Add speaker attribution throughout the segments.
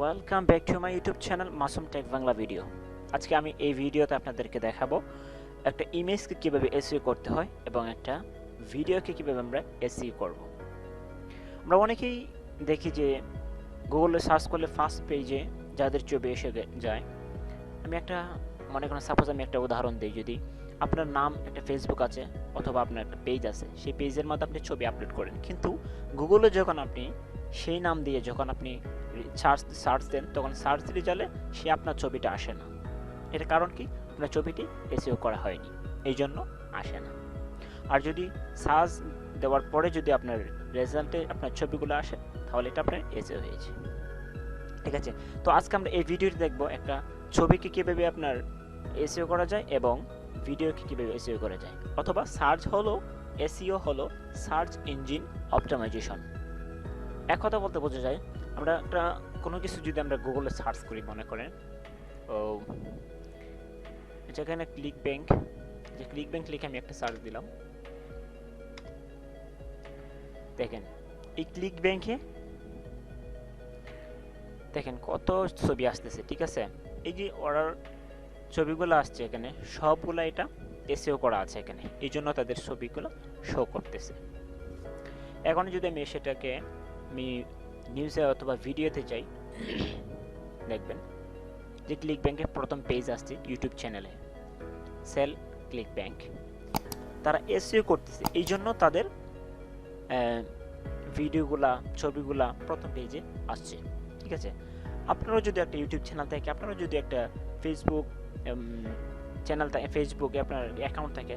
Speaker 1: Welcome back to my YouTube channel Masum tech Bangla video. আজকে আমি এই ভিডিওতে আপনাদেরকে দেখাবো একটা ইমেজকে কিভাবে এসইও করতে হয় এবং একটা ভিডিওকে কিভাবে আমরা এসইও করব। আমরা অনেকেই দেখি যে গুগলে সার্চ করলে ফার্স্ট পেজে যাদের ছবি এসে যায়। আমি একটা মনে করেন সাপোজ আমি একটা উদাহরণ দিই, যদি আপনার নাম একটা ফেসবুক আছে অথবা আপনার একটা পেজ আছে, সেই পেজের মধ্যে আপনি ছবি আপলোড করেন, কিন্তু গুগলে যখন আপনি সেই নাম দিয়ে যখন আপনি সার্চ দেন তখন সার্চ রেজাল্টে সে আপনার ছবিটা আসে না। এর কারণ কি? আপনার ছবিটি এসইও করা হয়নি, এই জন্য আসে না। আর যদি সার্চ দেওয়ার পরে যদি আপনার রেজাল্টে আপনার ছবিগুলো আসে তাহলে এটা আপনার এসইও হয়েছে। ঠিক আছে, তো আজকে আমরা এই ভিডিওটি দেখব একটা ছবিকে কীভাবে আপনার এসইও করা যায় এবং ভিডিওকে কীভাবে এসইও করা যায়, অথবা সার্চ হলো এসইও হলো সার্চ ইঞ্জিন অপটিমাইজেশন। এক কথা বলতে বোঝা যায় আমরা একটা কোনো কিছু যদি আমরা গুগলে সার্চ করি, মনে করেন যেখানে ক্লিক ব্যাংক লিখে আমি একটা সার্চ দিলাম, দেখেন এই ক্লিক ব্যাংকে দেখেন কত ছবি আসতেছে। ঠিক আছে, এই যে অর্ডার ছবিগুলো আসছে এখানে সবগুলো এটা এসইও করা আছে এখানে, এই জন্য তাদের ছবিগুলো শো করতেছে। এখন যদি আমি সেটাকে আমি নিউজে অথবা ভিডিওতে যাই, দেখবেন যে ক্লিক ব্যাংকের প্রথম পেজ আসছে ইউটিউব চ্যানেলে, সেল ক্লিক ব্যাংক। তারা এসইও করতেছে, এই জন্য তাদের ভিডিওগুলা ছবিগুলা প্রথম পেজে আসছে। ঠিক আছে, আপনারাও যদি একটা ইউটিউব চ্যানেল থাকে, আপনারাও যদি একটা ফেসবুক চ্যানেল থাকে, ফেসবুকে আপনার অ্যাকাউন্ট থাকে,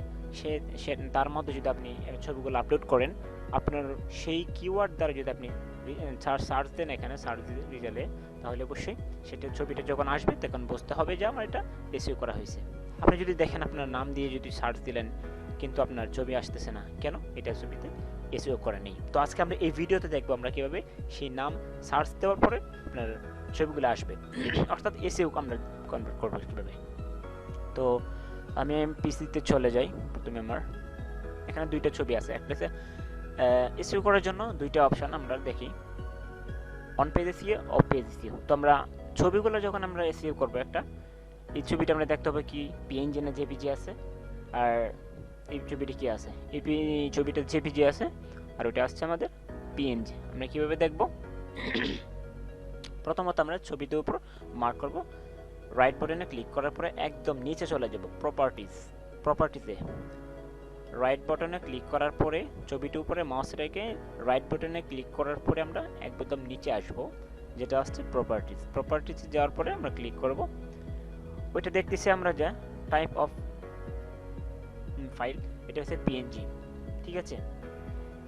Speaker 1: সে তার মধ্যে যদি আপনি ছবিগুলো আপলোড করেন, আপনার সেই কিওয়ার্ড দ্বারা যদি আপনি সার্চ দেন এখানে সার্চ রেজাল্টে, তাহলে অবশ্যই সেটা ছবিটা যখন আসবে তখন বুঝতে হবে যে আমার এটা এসইও করা হয়েছে। আপনি যদি দেখেন আপনার নাম দিয়ে যদি সার্চ দিলেন কিন্তু আপনার ছবি আসতেছে না, কেন? এটা ছবিতে এসইও করা নেই। তো আজকে আমরা এই ভিডিওতে দেখবো আমরা কিভাবে সেই নাম সার্চ দেওয়ার পরে আপনার ছবিগুলো আসবে, অর্থাৎ এসইও আমরা কনভার্ট করবো কীভাবে। তো আমি পিসিতে চলে যাই। প্রথমে আমার এখানে দুইটা ছবি আছে, একটা আছে এসইও করার জন্য দুইটা অপশন আমরা দেখি, on page SEO, of page SEO. তো আমরা ছবিগুলো যখন আমরা এসইও করবো, একটা এই ছবিটা আমরা দেখতে হবে কি পিএনজি না জেপিজি আছে, আর এই ছবিটা কি আছে, এই ছবিটা জেপিজি আছে আর ওটা আসছে আমাদের পিএনজি। আমরা কিভাবে দেখব? প্রথমত আমরা ছবিটার উপর মার্ক করব, রাইট বাটনে ক্লিক করার পরে একদম নিচে চলে যাব প্রপার্টিজে রাইট বাটনে ক্লিক করার পরে ছবিটির উপরে মাউস রেখে রাইট বাটনে ক্লিক করার পরে আমরা একদম নিচে আসব, যেটা আসছে প্রপার্টিজে যাওয়ার পরে আমরা ক্লিক করব। ওইটা দেখতেছি আমরা যা টাইপ অফ ফাইল, এটা হচ্ছে পিএনজি। ঠিক আছে,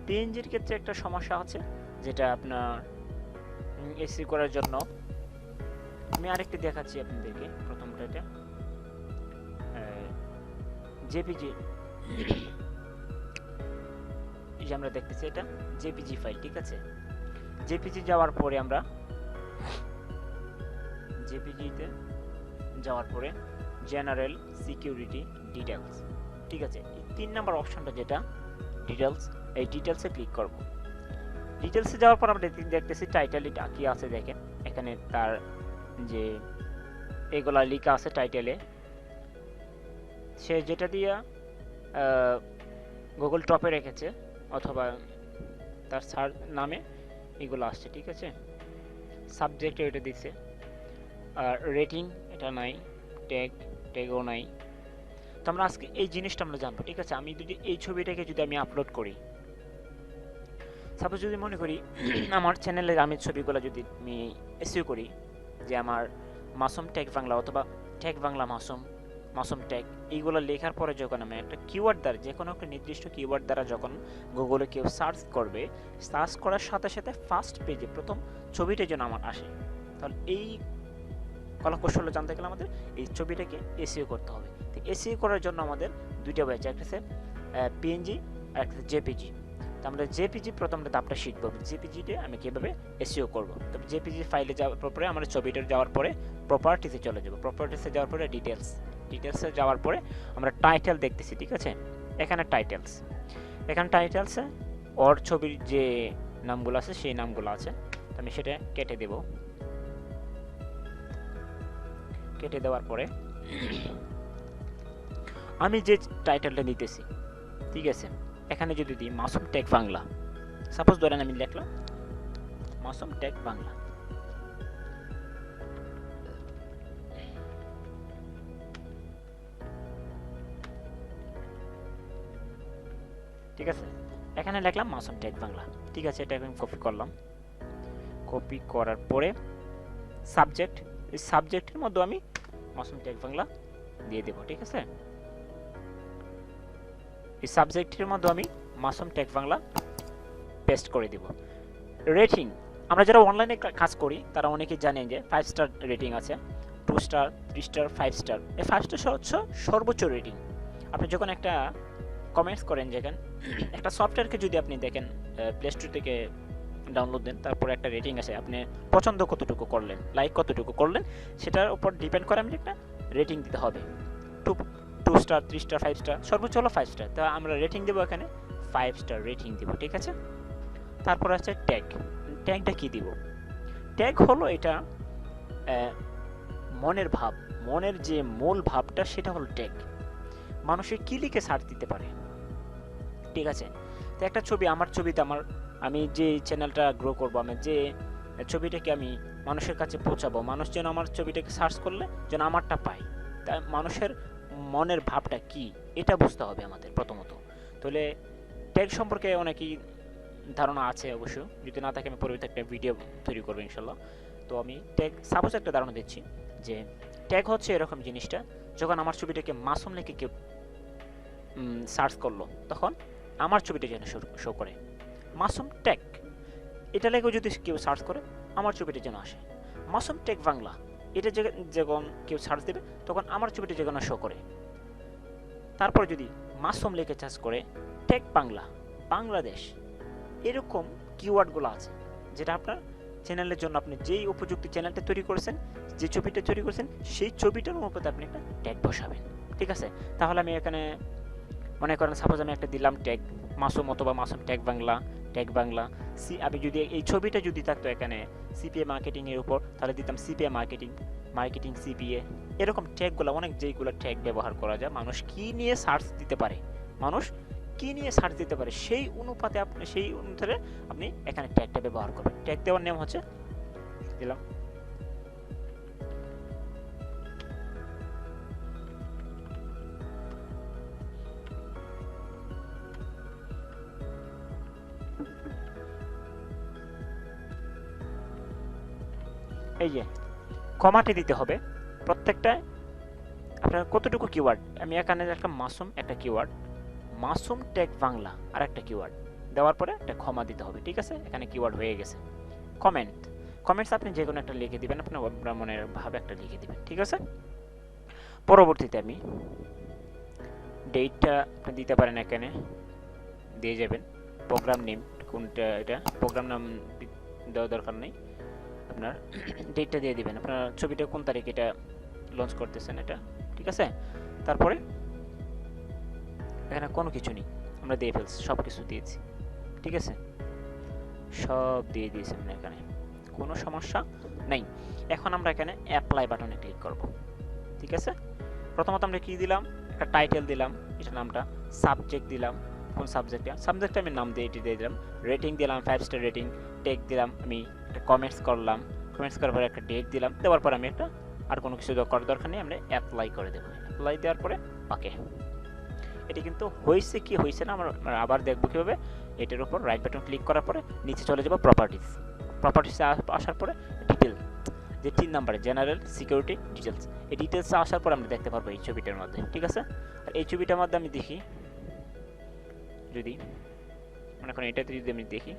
Speaker 1: পিএনজির ক্ষেত্রে একটা সমস্যা আছে, যেটা আপনার এসইও করার জন্য আমি আরেকটা দেখাচ্ছি আপনাদেরকে। প্রথমটা এটা জেপিজি, এই যে আমরা দেখতেছি এটা জেপিজি ফাইল। ঠিক আছে, জেপিজি যাওয়ার পরে আমরা জেপিজিতে যাওয়ার পরে জেনারেল সিকিউরিটি ডিটেলস। ঠিক আছে, এই 3 নম্বর অপশনটা যেটা ডিটেলস, এই ডিটেলসে ক্লিক করব। ডিটেলসে যাওয়ার পর আমরা দেখতেছি টাইটেলটা কি আছে, দেখেন এখানে তার যে এগুলা লেখা আছে টাইটেলে, সে যেটা দিয়া গুগল টপে রেখেছে অথবা তার সার্চ নামে এগুলো আসছে। ঠিক আছে, সাবজেক্টে এটা দিচ্ছে, আর রেটিং এটা নাই, ট্যাগও নাই। তো আমরা আজকে এই জিনিসটা আমরা জানবো। ঠিক আছে, আমি যদি এই ছবিটাকে যদি আমি আপলোড করি, সাপোজ যদি মনে করি আমার চ্যানেলে আমি ছবিগুলো যদি আমি এসইও করি, যে আমার মাসুম টেক বাংলা অথবা টেক বাংলা মাসুম টেক, এইগুলো লেখার পরে যখন আমি একটা কিওয়ার্ড দ্বারা, যে কোনো একটা নির্দিষ্ট কিওয়ার্ড দ্বারা যখন গুগলে কেউ সার্চ করবে, সার্চ করার সাথে সাথে ফার্স্ট পেজে প্রথম ছবিটা যেন আমার আসে, তাহলে এই কৌশল জানতে গেলে আমাদের এই ছবিটাকে এসইও করতে হবে। তো এসইও করার জন্য আমাদের দুইটা ওয়ে আছে, একটা হচ্ছে পিএনজি আর একটা জেপিজি। তো আমরা জেপিজি প্রথমটা ধাপটা শিখবো, জেপিজিতে আমি কীভাবে এসইও করব। তো জেপিজি ফাইলে যাওয়ার পরে আমরা ছবিটা যাওয়ার পরে প্রপার্টিসে চলে যাব, প্রপার্টিসে যাওয়ার পরে ডিটেলসে যাওয়ার পরে আমরা টাইটেল দেখতেছি। ঠিক আছে, এখানে টাইটেলসে ওর ছবির যে নামগুলো আছে সেই নামগুলো আছে, আমি সেটা কেটে দেব। কেটে দেওয়ার পরে আমি যে টাইটেলটা নিতেছি, ঠিক আছে, এখানে যদি দিই মাসুম টেক বাংলা, সাপোজ ধরেন আমি লিখলাম মাসুম টেক বাংলা, ঠিক আছে, এখানে লিখলাম মাসুম টেক বাংলা, ঠিক আছে, এটা আমি কপি করলাম। কপি করার পরে সাবজেক্ট, এই সাবজেক্টের মধ্যে আমি মাসুম টেক বাংলা দিয়ে দেব, ঠিক আছে, এই সাবজেক্টের মধ্যে আমি মাসুম টেক বাংলা পেস্ট করে দেব। রেটিং, আমরা যারা অনলাইনে কাজ করি তারা অনেকেই জানেন যে 5 স্টার রেটিং আছে, 2 স্টার, 3 স্টার, 5 স্টার। এই 5 স্টার হচ্ছে সর্বোচ্চ রেটিং। আপনি যখন একটা কমেন্টস করেন, যেখানে একটা সফটওয়্যারকে যদি আপনি দেখেন প্লে স্টোর থেকে ডাউনলোড দেন, তারপরে একটা রেটিং আছে, আপনি পছন্দ কতটুকু করলেন, লাইক কতটুকু করলেন, সেটার উপর ডিপেন্ড করে আপনি একটা রেটিং দিতে হবে। 2 স্টার, 3 স্টার, 5 স্টার, সর্বোচ্চ হলো 5 স্টার। তা আমরা রেটিং দেবো এখানে 5 স্টার রেটিং দেবো, ঠিক আছে। তারপর আছে ট্যাগ। ট্যাগটা কি দিব? ট্যাগ হলো এটা মনের ভাব, মনের যে মূল ভাবটা সেটা হলো ট্যাগ। মানুষের কি লিখে সার্চ দিতে পারে, ঠিক আছে। তো একটা ছবি, আমার ছবিতে আমি যে চ্যানেলটা গ্রো করবো, আমি যে ছবিটাকে আমি মানুষের কাছে পৌঁছাবো, মানুষ যেন আমার ছবিটাকে সার্চ করলে যেন আমারটা পায়, তাই মানুষের মনের ভাবটা কি এটা বুঝতে হবে আমাদের প্রথমত। তাহলে ট্যাগ সম্পর্কে অনেকেই ধারণা আছে অবশ্য, যদি না থাকে আমি পরবর্তী একটা ভিডিও তৈরি করবো ইনশাল্লাহ। তো আমি ট্যাগ সাপোজ একটা ধারণা দিচ্ছি যে ট্যাগ হচ্ছে এরকম জিনিসটা, যখন আমার ছবিটাকে মাসুম লিখে কেউ সার্চ করলো, তখন আমার ছবিটা যেন শো করে মাসুম টেক, এটা লেগেও যদি কেউ সার্চ করে আমার ছবিটা যেন আসে। মাসুম টেক বাংলা, এটা যখন কেউ সার্চ দেবে তখন আমার ছবিটা যেন শো করে। তারপর যদি মাসুম লিখে সার্চ করে টেক বাংলা, বাংলাদেশ, এরকম কিওয়ার্ডগুলো আছে, যেটা আপনার চ্যানেলের জন্য আপনি যেই উপযুক্ত চ্যানেলটা তৈরি করেছেন, যে ছবিটা তৈরি করেছেন, সেই ছবিটার অনুপাতে আপনি একটা ট্যাগ বসাবেন, ঠিক আছে। তাহলে আমি এখানে মনে করেন সাপোজ আমি একটা দিলাম ট্যাগ মাসুম অথবা মাসুম টেক বাংলা, টেক বাংলা। আমি যদি এই ছবিটা যদি থাকতো এখানে সিপিএ মার্কেটিং এর উপর, তাহলে দিতাম সিপিএ মার্কেটিং, মার্কেটিং সিপিএ, এরকম ট্যাগগুলো অনেক, যেইগুলো ট্যাগ ব্যবহার করা যায়, মানুষ কি নিয়ে সার্চ দিতে পারে, মানুষ কি নিয়ে সার্চ দিতে পারে, সেই অনুপাতে আপনি, সেই অনুসারে আপনি এখানে ট্যাগটা ব্যবহার করবেন। ট্যাগ দেওয়ার নিয়ম হচ্ছে, দিলাম এই যে কমাতে দিতে হবে প্রত্যেকটা, আপনার কতটুকু কিওয়ার্ড, আমি এখানে একটা মাসুম, একটা কিওয়ার্ড মাসুম টেক বাংলা, আর একটা কিওয়ার্ড দেওয়ার পরে একটা কমা দিতে হবে, ঠিক আছে। এখানে কিওয়ার্ড হয়ে গেছে। কমেন্টস আপনি যে কোনো একটা লিখে দিবেন, আপনার মনের ভাবে একটা লিখে দিবেন, ঠিক আছে। পরবর্তীতে আমি ডেটটা আপনি দিতে পারেন, এখানে দিয়ে যাবেন প্রোগ্রাম নেম, কোনটা এটা প্রোগ্রাম নাম দেওয়ার দরকার নেই, আপনার ডেটটা দিয়ে দিবেন, আপনার ছবিটা কোন তারিখে এটা লঞ্চ করতেছেন এটা, ঠিক আছে। তারপরে এখানে কোনো কিছু নেই, আমরা দিয়ে ফেলছি, সব কিছু দিয়েছি, ঠিক আছে, সব দিয়ে দিয়েছি আমরা, এখানে কোনো সমস্যা নেই। এখন আমরা এখানে অ্যাপ্লাই বাটনে ক্লিক করব, ঠিক আছে। প্রথমত আমরা কি দিলাম, একটা টাইটেল দিলাম, এটা নামটা, সাবজেক্ট দিলাম, কোন সাবজেক্টে আমি নাম দিয়ে এটি দিয়ে দিলাম, রেটিং দিলাম 5 স্টার রেটিং, টেক দিলাম, আমি একটা কমেন্টস করলাম, কমেন্টস করার পরে একটা ডেট দিলাম, দেওয়ার পর আমি একটা আর কোনো কিছু করার দরকার নেই, আমরা অ্যাপ্লাই করে দেবো। অ্যাপ্লাই দেওয়ার পরে ওকে, এটি কিন্তু হয়েছে কি হয়েছে না আমরা আবার দেখবো কীভাবে। এটার উপর রাইট বাটন ক্লিক করার পরে নিচে চলে যাব প্রপার্টিসে আসার পরে ডিটেল, যে 3 নম্বরে জেনারেল সিকিউরিটি ডিটেলস, এই ডিটেলসে আসার পর আমরা দেখতে পারবো এই ছবিটার মধ্যে, ঠিক আছে। আর এই ছবিটার মধ্যে আমি দেখি, যদি মনে করেন এটাতে যদি আমি দেখি,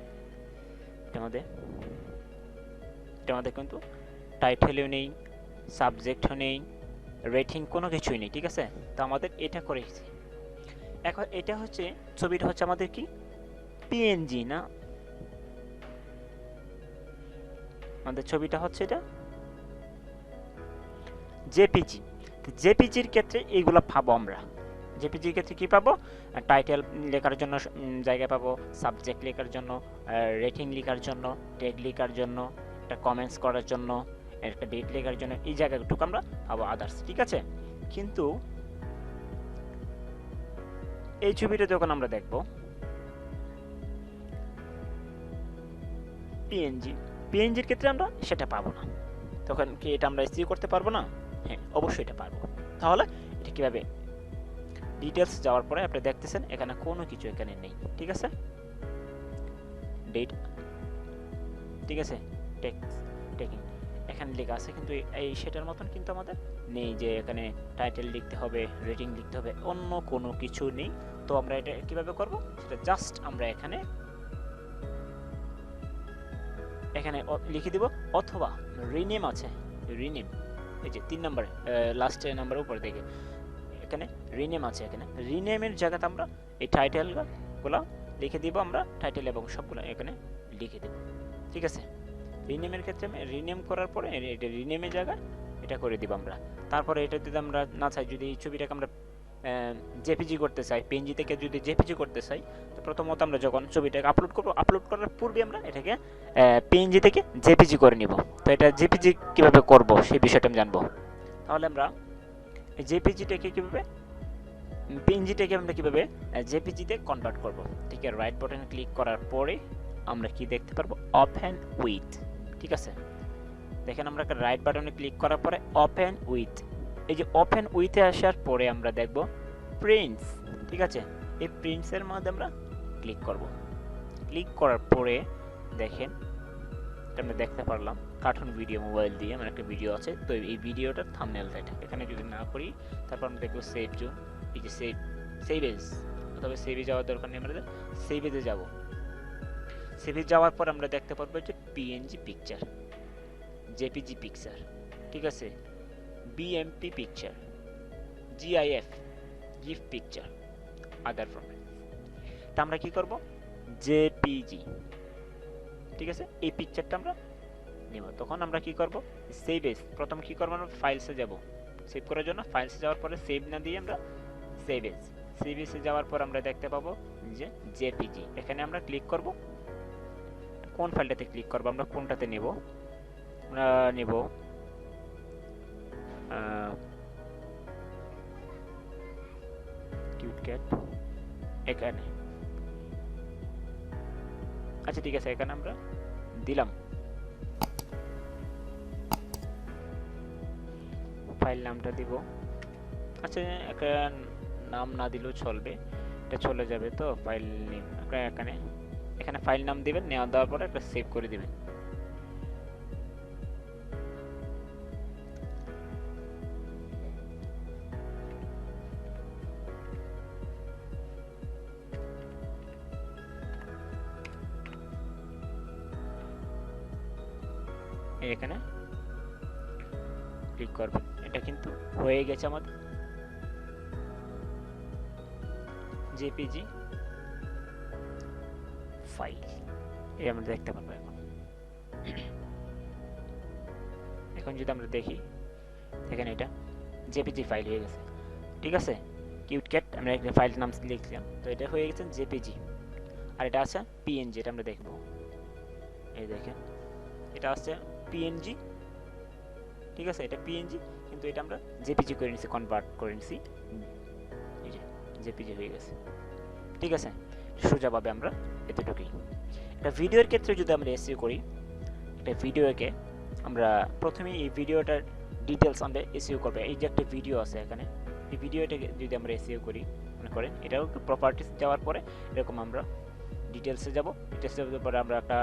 Speaker 1: এটার মধ্যে কিন্তু টাইটেলও নেই, সাবজেক্টও নেই, রেটিং কোনো কিছুই নেই, ঠিক আছে। তো আমাদের এটা করেছি। এখন এটা হচ্ছে, ছবিটা হচ্ছে আমাদের কি পিএনজি না, আমাদের ছবিটা হচ্ছে এটা জেপিজি। জেপিজির ক্ষেত্রে এইগুলো পাবো আমরা, জেপিজির ক্ষেত্রে কি পাবো, টাইটেল লেখার জন্য জায়গা পাবো, সাবজেক্ট লেখার জন্য, রেটিং লেখার জন্য, ট্যাগ লেখার জন্য, একটা কমেন্টস করার জন্য, একটা ডেট লেখার জন্য এই জায়গাটুকু আমরা পাবো আদার্স, ঠিক আছে। কিন্তু এই ছবিটা যখন আমরা দেখব পিএনজির ক্ষেত্রে আমরা সেটা পাবো না। তখন কি এটা আমরা এসইও করতে পারবো না? হ্যাঁ, অবশ্যই এটা পারবো। তাহলে এটা কিভাবে? ডিটেলস যাওয়ার পরে আপনি দেখতেছেন এখানে কোনো কিছু এখানে নেই, ঠিক আছে। ডেট, ঠিক আছে, টেকিং এখানে লেখা আছে, কিন্তু এই সেটার মতন কিন্তু আমাদের নেই যে এখানে টাইটেল লিখতে হবে, রেটিং লিখতে হবে, অন্য কোনো কিছু নেই। তো আমরা এটা কিভাবে করব? সেটা জাস্ট আমরা এখানে লিখে দিব, অথবা রিনেম আছে, রিনেম এই যে 3 নম্বরে লাস্টের নাম্বারের উপর দিকে এখানে রিনেম আছে, এখানে রিনেমের জায়গাতে আমরা এই টাইটেলগুলো লিখে দিব, আমরা টাইটেল এবং সবগুলো এখানে লিখে দেব, ঠিক আছে। রিনেমের ক্ষেত্রে রিনেম করার পরে এটা রিনেমের জায়গায় এটা করে দিব আমরা। তারপরে এটা যদি আমরা না চাই, যদি এই ছবিটাকে আমরা জেপিজি করতে চাই, পিএনজি থেকে যদি জেপিজি করতে চাই, তো প্রথমত আমরা যখন ছবিটাকে আপলোড করব, আপলোড করার পূর্বে আমরা এটাকে পিএনজি থেকে জেপিজি করে নিব। তো এটা জেপিজি কিভাবে করব সেই বিষয়টা আমি জানবো। তাহলে আমরা জেপিজিটাকে কিভাবে, পিএনজিটাকে আমরা কিভাবে জেপিজিতে কনভার্ট করব। ঠিক আছে, রাইট বাটনে ক্লিক করার পরে আমরা কি দেখতে পারবো? ওপেন উইথ, ঠিক আছে। দেখেন আমরা রাইট বাটনে ক্লিক করার পরে ওপেন উইথ, এই যে ওপেন উইথে আসার পরে আমরা দেখব প্রিন্টস, ঠিক আছে। এই প্রিন্টসের মধ্যে আমরা ক্লিক করব। ক্লিক করার পরে দেখেন আমরা দেখতে পারলাম কার্টুন ভিডিও মোবাইল দিয়ে আমার একটা ভিডিও আছে। তো এই ভিডিওটার থাম্বনেলটা এটা, এখানে যদি না করি তারপর আমরা দেখব সেভ জোন, এই যে সেভ এজ, তবে সেভে যাওয়ার দরকার নেই, আমরা সেভ এজে যাব। সেভে যাওয়ার পর আমরা দেখতে পারবো যে পিএনজি পিকচার, জেপিজি পিকচার, ঠিক আছে, BMP picture, GIF gif picture, other format. তা আমরা কি করব? জেপিজি, ঠিক আছে, এই পিকচারটা আমরা নেব। তখন আমরা কি করব? সেভ এজ, প্রথম কি করব? আমরা ফাইলসে যাব। সেভ করার জন্য ফাইলসে যাওয়ার পরে সেভ না দিয়ে আমরা সেভ এজে যাওয়ার পর আমরা দেখতে পাবো যে জেপিজি, এখানে আমরা ক্লিক করব। কোন ফাইলটাতে ক্লিক করব? আমরা কোনটাতে নেব? আমরা নেব কিউটক্যাট, এখানে। আচ্ছা ঠিক আছে, এখানে আমরা দিলাম। ফাইল নামটা দিব। আচ্ছা, একটা নাম না দিলেও চলবে, এটা চলে যাবে। তো ফাইল নেম আপনারা এখানে ফাইল নাম দিবেন, দেওয়ার পরে একটা সেভ করে দিবেন। এখানে ক্লিক করবেন, এটা কিন্তু হয়ে গেছে আমাদের জেপিজি ফাইল, এই আমরা দেখতে পাবো। এখন যদি আমরা দেখি, দেখেন এটা জেপিজি ফাইল হয়ে গেছে, ঠিক আছে। কিউটক্যাট আমরা একটা ফাইল নাম লিখলাম, তো এটা হয়ে গেছে জেপিজি। আর এটা আছে পিএনজি, এটা আমরা দেখব। এই দেখেন এটা আছে পিএনজি, ঠিক আছে, এটা পিএনজি, কিন্তু এটা আমরা জেপিজি করে নিছি, কনভার্ট করে নিছি, এই যে জেপিজি হয়ে গেছে, ঠিক আছে। সোজাভাবে আমরা এতটুকুই। একটা ভিডিওর ক্ষেত্রে যদি আমরা এসইও করি, একটা ভিডিওকে আমরা প্রথমে এই ভিডিওটার ডিটেলস আমরা এসইও করব। এই যে একটা ভিডিও আছে এখানে, এই ভিডিওটাকে যদি আমরা এসইও করি, মনে করেন এটাও প্রপার্টিস যাওয়ার পরে এরকম আমরা ডিটেলসে যাব। ডিটেলসে যাওয়ার পরে আমরা একটা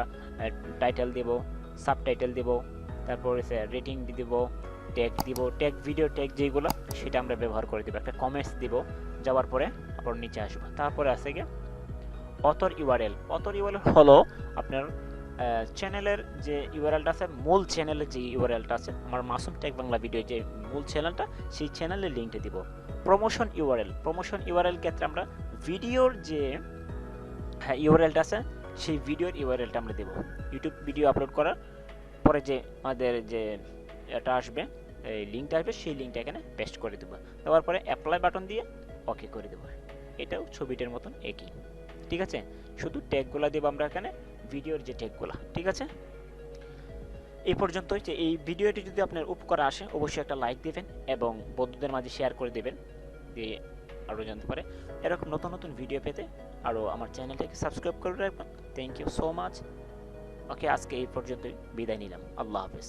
Speaker 1: টাইটেল দেব, সাবটাইটেল দেব, তারপরে রেটিং দিব, ট্যাগ দিব, ট্যাগ ভিডিও ট্যাগ যেগুলো সেটা আমরা ব্যবহার করে দেব, একটা কমেন্টস দিব। যাওয়ার পরে আবার নিচে আসবো, তারপরে আছে গিয়ে অথর ইউআরএল। অথর ইউআরএল হলো আপনার চ্যানেলের যে ইউআরএলটা আছে, মূল চ্যানেলের যে ইউআরএলটা আছে, আমার মাসুম টেক বাংলা ভিডিও যে মূল চ্যানেলটা, সেই চ্যানেলের লিঙ্কটা দিব। প্রমোশন ইউআরএল ক্ষেত্রে আমরা ভিডিওর যে ইউআরএলটা আছে, সেই ভিডিওর ইউআরএলটা আমরা দেব। ইউটিউব ভিডিও আপলোড করার পরে যে আমাদের যে এটা আসবে, এই লিঙ্কটা আসবে, সেই লিঙ্কটা এখানে পেস্ট করে দেবো। দেওয়ার পরে অ্যাপ্লাই বাটন দিয়ে ওকে করে দেবো। এটাও ছবিটার মতন একই, ঠিক আছে। শুধু ট্যাগগুলো দেব আমরা এখানে, ভিডিওর যে ট্যাগগুলো, ঠিক আছে। এই পর্যন্তই। যে এই ভিডিওটি যদি আপনার উপকারে আসে অবশ্যই একটা লাইক দিবেন এবং বন্ধুদের মাঝে শেয়ার করে দেবেন, দিয়ে আরও জানতে পারে এরকম নতুন নতুন ভিডিও পেতে। আরও আমার চ্যানেলটাকে সাবস্ক্রাইব করে রাখবেন। Thank you so much. Okay, আজকে এই পর্যন্তই বিদায় নিলাম। আল্লাহ হাফেজ।